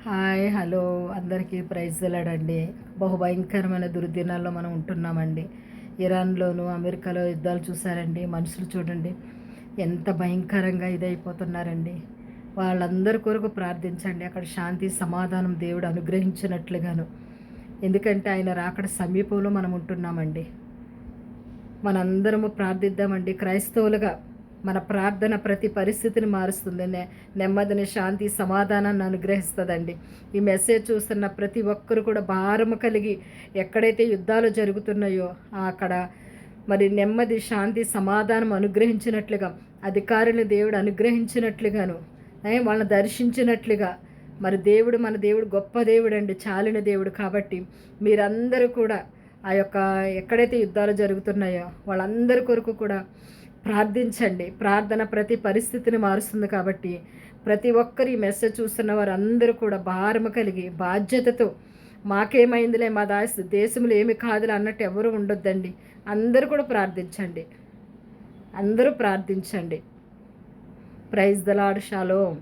Hi hello అందరికీ praise లాడండి. బహుభయంకరమైన దుర్దినాల్లో మనం ఉంటున్నామండి. ఇరాన్లోను అమెరికాలో యుద్ధాలు చూసారండి. మనుషులు చూడండి ఎంత భయంకరంగా ఇదైపోతున్నారండి. వాళ్ళందరి కొరకు ప్రార్థించండి. అక్కడ శాంతి సమాధానం దేవుడు అనుగ్రహించినట్లుగాను. ఎందుకంటే ఆయన రాకడ సమీపంలో మనం ఉంటున్నామండి. మనందరము ప్రార్థిద్దామండి. క్రైస్తవులుగా మన ప్రార్థన ప్రతి పరిస్థితిని మారుస్తుంది. నెమ్మదిని, శాంతి, సమాధానాన్ని అనుగ్రహిస్తుందండి. ఈ మెసేజ్ చూస్తున్న ప్రతి ఒక్కరు కూడా భారము కలిగి ఎక్కడైతే యుద్ధాలు జరుగుతున్నాయో అక్కడ మరి నెమ్మది, శాంతి, సమాధానం అనుగ్రహించినట్లుగా, అధికారులు దేవుడు అనుగ్రహించినట్లుగాను, వాళ్ళని దర్శించినట్లుగా, మరి దేవుడు మన దేవుడు గొప్ప దేవుడు అండి, చాలిన దేవుడు. కాబట్టి మీరందరూ కూడా ఆ యొక్క ఎక్కడైతే యుద్ధాలు జరుగుతున్నాయో వాళ్ళందరి కొరకు కూడా ప్రార్థించండి. ప్రార్థన ప్రతి పరిస్థితిని మారుస్తుంది. కాబట్టి ప్రతి ఒక్కరు ఈ మెసేజ్ చూస్తున్న వారు అందరూ కూడా భారము కలిగి బాధ్యతతో మాకేమైందిలే, మా దేశంలో ఏమి కాదులే అన్నట్టు ఎవరు ఉండొద్దండి. అందరూ కూడా ప్రార్థించండి. అందరూ ప్రార్థించండి. Praise the lord. షాలోమ్.